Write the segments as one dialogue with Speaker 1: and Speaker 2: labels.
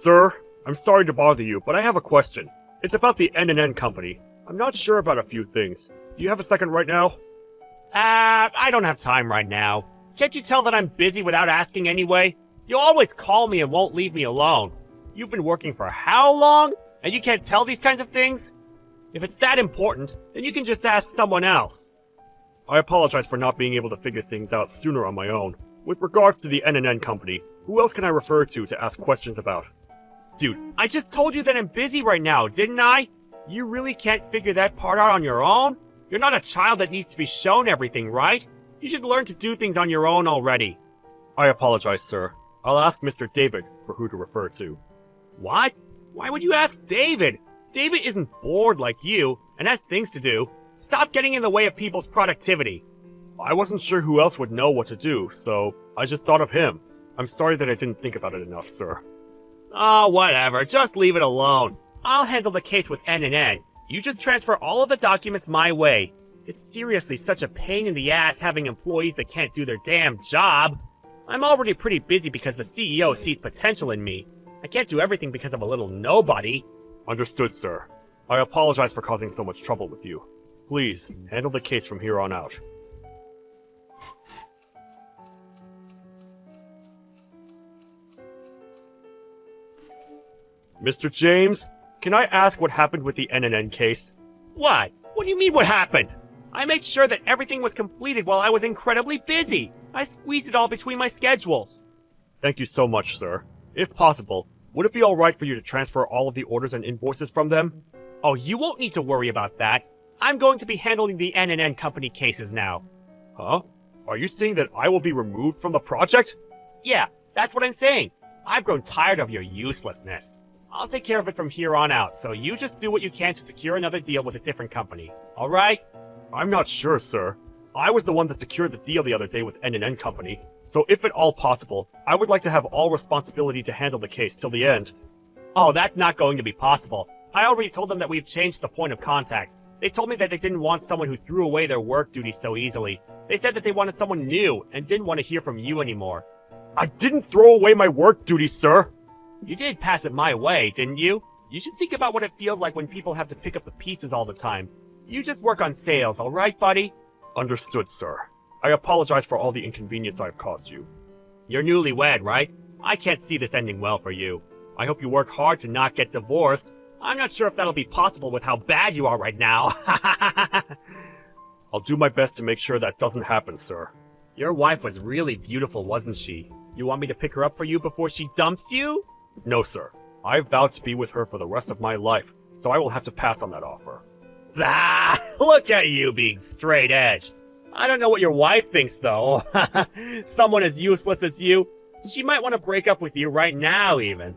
Speaker 1: Sir, I'm sorry to bother you, but I have a question. It's about the N&N company. I'm not sure about a few things. Do you have a second right now?
Speaker 2: I don't have time right now. Can't you tell that I'm busy without asking anyway? You always call me and won't leave me alone. You've been working for how long? And you can't tell these kinds of things? If it's that important, then you can just ask someone else.
Speaker 1: I apologize for not being able to figure things out sooner on my own. With regards to the N&N company, who else can I refer to ask questions about?
Speaker 2: Dude, I just told you that I'm busy right now, didn't I? You really can't figure that part out on your own? You're not a child that needs to be shown everything, right? You should learn to do things on your own already.
Speaker 1: I apologize, sir. I'll ask Mr. David for who to refer to.
Speaker 2: What? Why would you ask David? David isn't bored like you, and has things to do. Stop getting in the way of people's productivity.
Speaker 1: I wasn't sure who else would know what to do, so I just thought of him. I'm sorry that I didn't think about it enough, sir.
Speaker 2: Oh, whatever. Just leave it alone. I'll handle the case with N&N. You just transfer all of the documents my way. It's seriously such a pain in the ass having employees that can't do their damn job. I'm already pretty busy because the CEO sees potential in me. I can't do everything because of a little nobody.
Speaker 1: Understood, sir. I apologize for causing so much trouble with you. Please, handle the case from here on out. Mr. James, can I ask what happened with the N&N case?
Speaker 2: What? What do you mean what happened? I made sure that everything was completed while I was incredibly busy. I squeezed it all between my schedules.
Speaker 1: Thank you so much, sir. If possible, would it be alright for you to transfer all of the orders and invoices from them?
Speaker 2: Oh, you won't need to worry about that. I'm going to be handling the N&N company cases now.
Speaker 1: Huh? Are you saying that I will be removed from the project?
Speaker 2: Yeah, that's what I'm saying. I've grown tired of your uselessness. I'll take care of it from here on out, so you just do what you can to secure another deal with a different company. Alright?
Speaker 1: I'm not sure, sir. I was the one that secured the deal the other day with N&N company, so if at all possible, I would like to have all responsibility to handle the case till the end.
Speaker 2: Oh, that's not going to be possible. I already told them that we've changed the point of contact. They told me that they didn't want someone who threw away their work duties so easily. They said that they wanted someone new and didn't want to hear from you anymore.
Speaker 1: I didn't throw away my work duties, sir!
Speaker 2: You did pass it my way, didn't you? You should think about what it feels like when people have to pick up the pieces all the time. You just work on sales, alright, buddy?
Speaker 1: Understood, sir. I apologize for all the inconvenience I've caused you.
Speaker 2: You're newlywed, right? I can't see this ending well for you. I hope you work hard to not get divorced. I'm not sure if that'll be possible with how bad you are right now.
Speaker 1: I'll do my best to make sure that doesn't happen, sir.
Speaker 2: Your wife was really beautiful, wasn't she? You want me to pick her up for you before she dumps you?
Speaker 1: No, sir. I vowed to be with her for the rest of my life, so I will have to pass on that offer.
Speaker 2: Ah, look at you being straight-edged. I don't know what your wife thinks, though. Someone as useless as you, she might want to break up with you right now, even.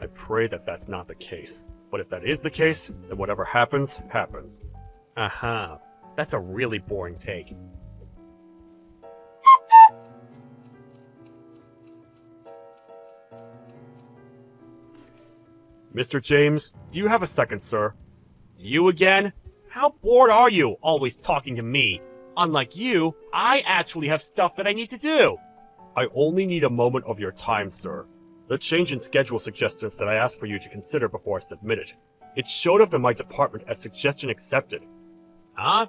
Speaker 1: I pray that that's not the case. But if that is the case, then whatever happens, happens.
Speaker 2: Uh-huh. That's a really boring take.
Speaker 1: Mr. James, do you have a second, sir?
Speaker 2: You again? How bored are you, always talking to me? Unlike you, I actually have stuff that I need to do.
Speaker 1: I only need a moment of your time, sir. The change in schedule suggestions that I asked for you to consider before I submit it. It showed up in my department as suggestion accepted.
Speaker 2: Huh?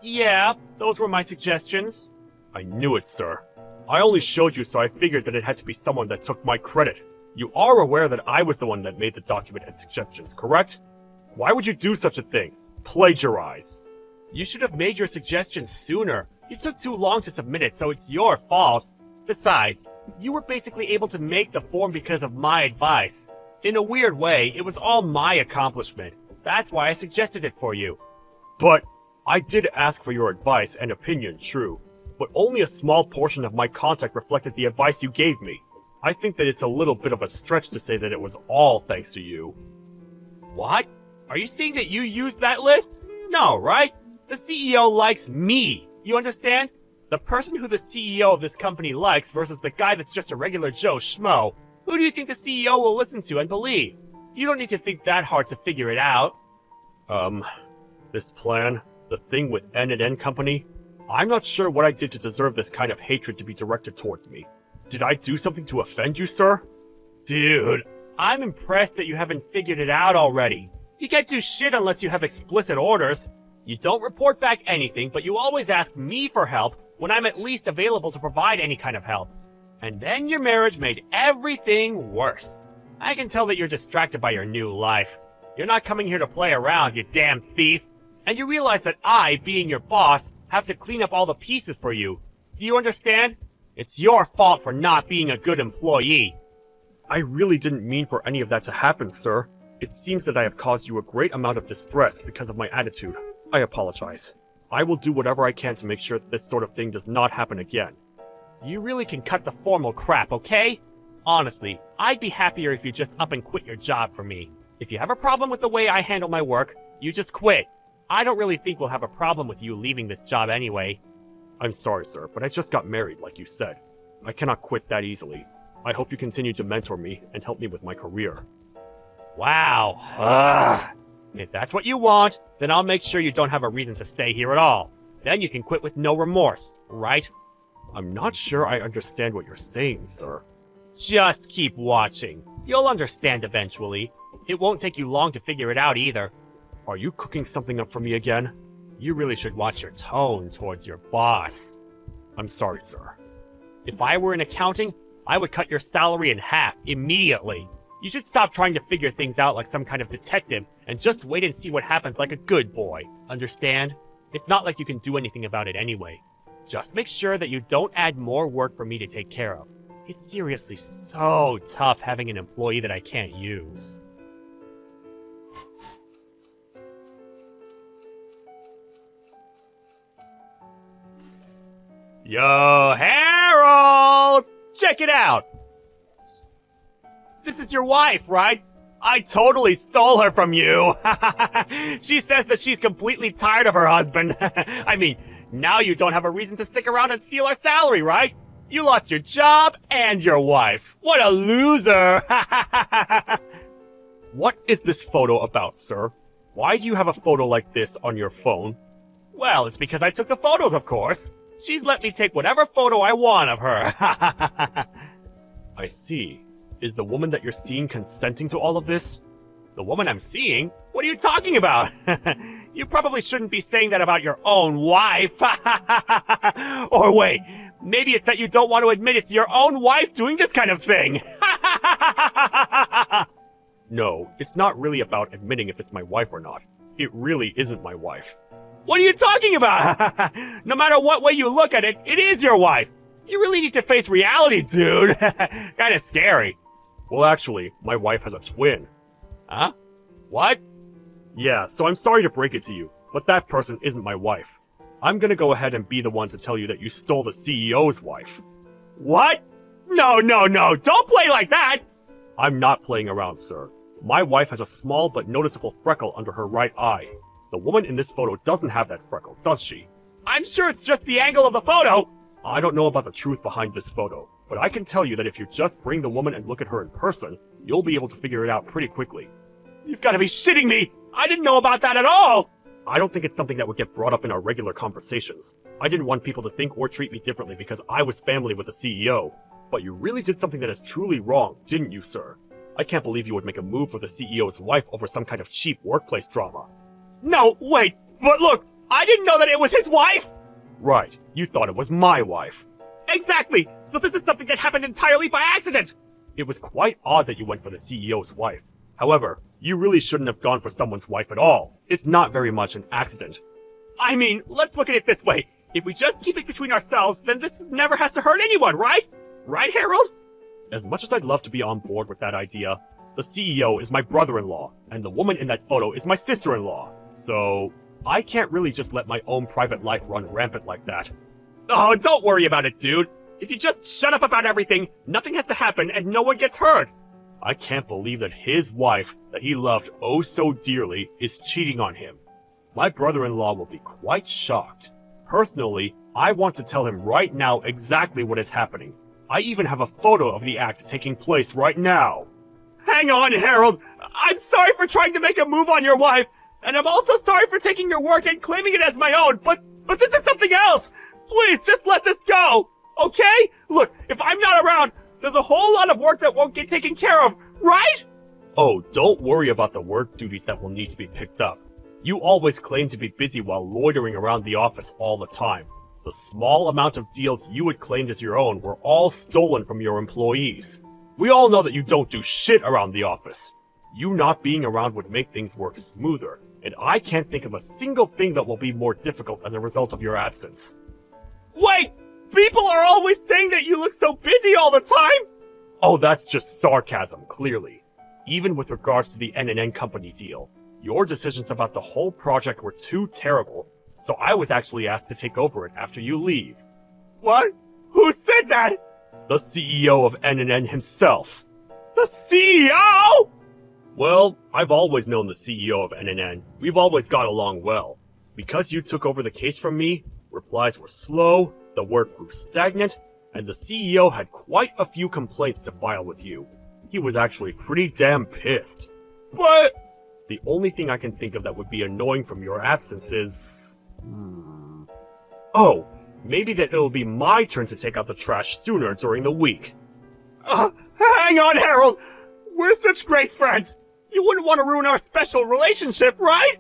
Speaker 2: Yeah, those were my suggestions.
Speaker 1: I knew it, sir. I only showed you so I figured that it had to be someone that took my credit. You are aware that I was the one that made the document and suggestions, correct? Why would you do such a thing? Plagiarize.
Speaker 2: You should have made your suggestions sooner. You took too long to submit it, so it's your fault. Besides, you were basically able to make the form because of my advice. In a weird way, it was all my accomplishment. That's why I suggested it for you.
Speaker 1: But I did ask for your advice and opinion, true. But only a small portion of my contact reflected the advice you gave me. I think that it's a little bit of a stretch to say that it was all thanks to you.
Speaker 2: What? Are you saying that you used that list? No, right? The CEO likes me. You understand? The person who the CEO of this company likes versus the guy that's just a regular Joe Schmo. Who do you think the CEO will listen to and believe? You don't need to think that hard to figure it out.
Speaker 1: This plan, the thing with N&N company, I'm not sure what I did to deserve this kind of hatred to be directed towards me. Did I do something to offend you, sir?
Speaker 2: Dude, I'm impressed that you haven't figured it out already. You can't do shit unless you have explicit orders. You don't report back anything, but you always ask me for help when I'm at least available to provide any kind of help. And then your marriage made everything worse. I can tell that you're distracted by your new life. You're not coming here to play around, you damn thief. And you realize that I, being your boss, have to clean up all the pieces for you. Do you understand? It's your fault for not being a good employee.
Speaker 1: I really didn't mean for any of that to happen, sir. It seems that I have caused you a great amount of distress because of my attitude. I apologize. I will do whatever I can to make sure that this sort of thing does not happen again.
Speaker 2: You really can cut the formal crap, okay? Honestly, I'd be happier if you just up and quit your job for me. If you have a problem with the way I handle my work, you just quit. I don't really think we'll have a problem with you leaving this job anyway.
Speaker 1: I'm sorry, sir, but I just got married, like you said. I cannot quit that easily. I hope you continue to mentor me and help me with my career.
Speaker 2: Wow. Ugh. If that's what you want, then I'll make sure you don't have a reason to stay here at all. Then you can quit with no remorse, right?
Speaker 1: I'm not sure I understand what you're saying, sir.
Speaker 2: Just keep watching. You'll understand eventually. It won't take you long to figure it out either.
Speaker 1: Are you cooking something up for me again?
Speaker 2: You really should watch your tone towards your boss.
Speaker 1: I'm sorry, sir.
Speaker 2: If I were in accounting, I would cut your salary in half immediately. You should stop trying to figure things out like some kind of detective and just wait and see what happens like a good boy. Understand? It's not like you can do anything about it anyway. Just make sure that you don't add more work for me to take care of. It's seriously so tough having an employee that I can't use. Yo, Harold! Check it out! This is your wife, right? I totally stole her from you! She says that she's completely tired of her husband. I mean, now you don't have a reason to stick around and steal our salary, right? You lost your job and your wife. What a loser!
Speaker 1: What is this photo about, sir? Why do you have a photo like this on your phone?
Speaker 2: Well, it's because I took the photos, of course. She's let me take whatever photo I want of her.
Speaker 1: I see. Is the woman that you're seeing consenting to all of this?
Speaker 2: The woman I'm seeing? What are you talking about? You probably shouldn't be saying that about your own wife. Or wait, maybe it's that you don't want to admit it's your own wife doing this kind of thing.
Speaker 1: No, it's not really about admitting if it's my wife or not. It really isn't my wife.
Speaker 2: What are you talking about? No matter what way you look at it, it is your wife. You really need to face reality, dude. Kinda scary.
Speaker 1: Well, actually, my wife has a twin.
Speaker 2: Huh? What?
Speaker 1: Yeah, so I'm sorry to break it to you, but that person isn't my wife. I'm gonna go ahead and be the one to tell you that you stole the CEO's wife.
Speaker 2: What? No, don't play like that!
Speaker 1: I'm not playing around, sir. My wife has a small but noticeable freckle under her right eye. The woman in this photo doesn't have that freckle, does she?
Speaker 2: I'm sure it's just the angle of the photo!
Speaker 1: I don't know about the truth behind this photo, but I can tell you that if you just bring the woman and look at her in person, you'll be able to figure it out pretty quickly.
Speaker 2: You've gotta be shitting me! I didn't know about that at all!
Speaker 1: I don't think it's something that would get brought up in our regular conversations. I didn't want people to think or treat me differently because I was family with the CEO. But you really did something that is truly wrong, didn't you, sir? I can't believe you would make a move for the CEO's wife over some kind of cheap workplace drama.
Speaker 2: No, wait, but look, I didn't know that it was his wife!
Speaker 1: Right, you thought it was my wife.
Speaker 2: Exactly! So this is something that happened entirely by accident!
Speaker 1: It was quite odd that you went for the CEO's wife. However, you really shouldn't have gone for someone's wife at all. It's not very much an accident.
Speaker 2: I mean, let's look at it this way. If we just keep it between ourselves, then this never has to hurt anyone, right? Right, Harold?
Speaker 1: As much as I'd love to be on board with that idea, the CEO is my brother-in-law, and the woman in that photo is my sister-in-law. So, I can't really just let my own private life run rampant like that.
Speaker 2: Oh, don't worry about it, dude. If you just shut up about everything, nothing has to happen and no one gets hurt.
Speaker 1: I can't believe that his wife, that he loved oh so dearly, is cheating on him. My brother-in-law will be quite shocked. Personally, I want to tell him right now exactly what is happening. I even have a photo of the act taking place right now.
Speaker 2: Hang on, Harold. I'm sorry for trying to make a move on your wife, and I'm also sorry for taking your work and claiming it as my own, but this is something else. Please, just let this go, okay? Look, if I'm not around, there's a whole lot of work that won't get taken care of, right?
Speaker 1: Oh, don't worry about the work duties that will need to be picked up. You always claim to be busy while loitering around the office all the time. The small amount of deals you had claimed as your own were all stolen from your employees. We all know that you don't do shit around the office. You not being around would make things work smoother, and I can't think of a single thing that will be more difficult as a result of your absence.
Speaker 2: Wait! People are always saying that you look so busy all the time!
Speaker 1: Oh, that's just sarcasm, clearly. Even with regards to the N&N company deal, your decisions about the whole project were too terrible, so I was actually asked to take over it after you leave.
Speaker 2: What? Who said that?
Speaker 1: The CEO of N&N himself.
Speaker 2: The CEO?!
Speaker 1: Well, I've always known the CEO of N&N. We've always got along well. Because you took over the case from me, replies were slow, the work grew stagnant, and the CEO had quite a few complaints to file with you. He was actually pretty damn pissed.
Speaker 2: But...
Speaker 1: The only thing I can think of that would be annoying from your absence is... Oh, maybe that it'll be my turn to take out the trash sooner during the week.
Speaker 2: Hang on, Harold! We're such great friends! You wouldn't want to ruin our special relationship, right?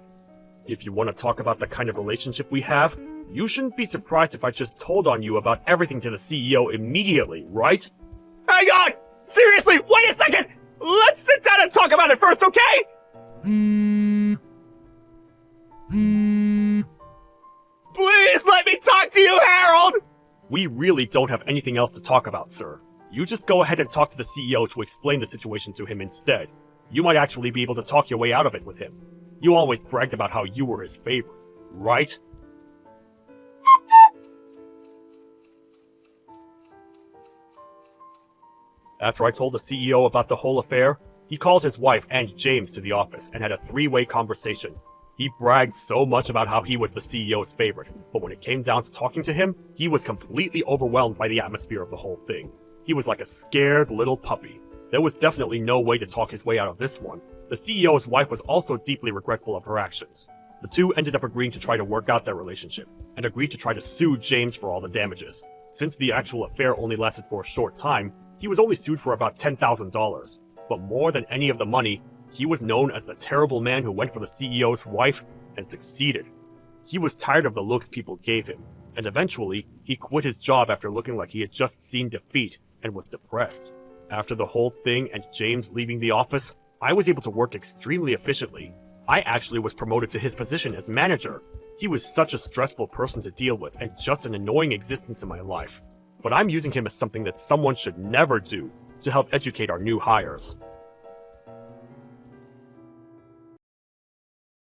Speaker 1: If you want to talk about the kind of relationship we have, you shouldn't be surprised if I just told on you about everything to the CEO immediately, right?
Speaker 2: Hang on! Seriously, wait a second! Let's sit down and talk about it first, okay? Please let me talk to you, Harold!
Speaker 1: We really don't have anything else to talk about, sir. You just go ahead and talk to the CEO to explain the situation to him instead. You might actually be able to talk your way out of it with him. You always bragged about how you were his favorite, right? After I told the CEO about the whole affair, he called his wife and James to the office and had a three-way conversation. He bragged so much about how he was the CEO's favorite, but when it came down to talking to him, he was completely overwhelmed by the atmosphere of the whole thing. He was like a scared little puppy. There was definitely no way to talk his way out of this one. The CEO's wife was also deeply regretful of her actions. The two ended up agreeing to try to work out their relationship, and agreed to try to sue James for all the damages. Since the actual affair only lasted for a short time, he was only sued for about $10,000. But more than any of the money, he was known as the terrible man who went for the CEO's wife and succeeded. He was tired of the looks people gave him, and eventually, he quit his job after looking like he had just seen defeat and was depressed. After the whole thing and James leaving the office, I was able to work extremely efficiently. I actually was promoted to his position as manager. He was such a stressful person to deal with and just an annoying existence in my life. But I'm using him as something that someone should never do to help educate our new hires.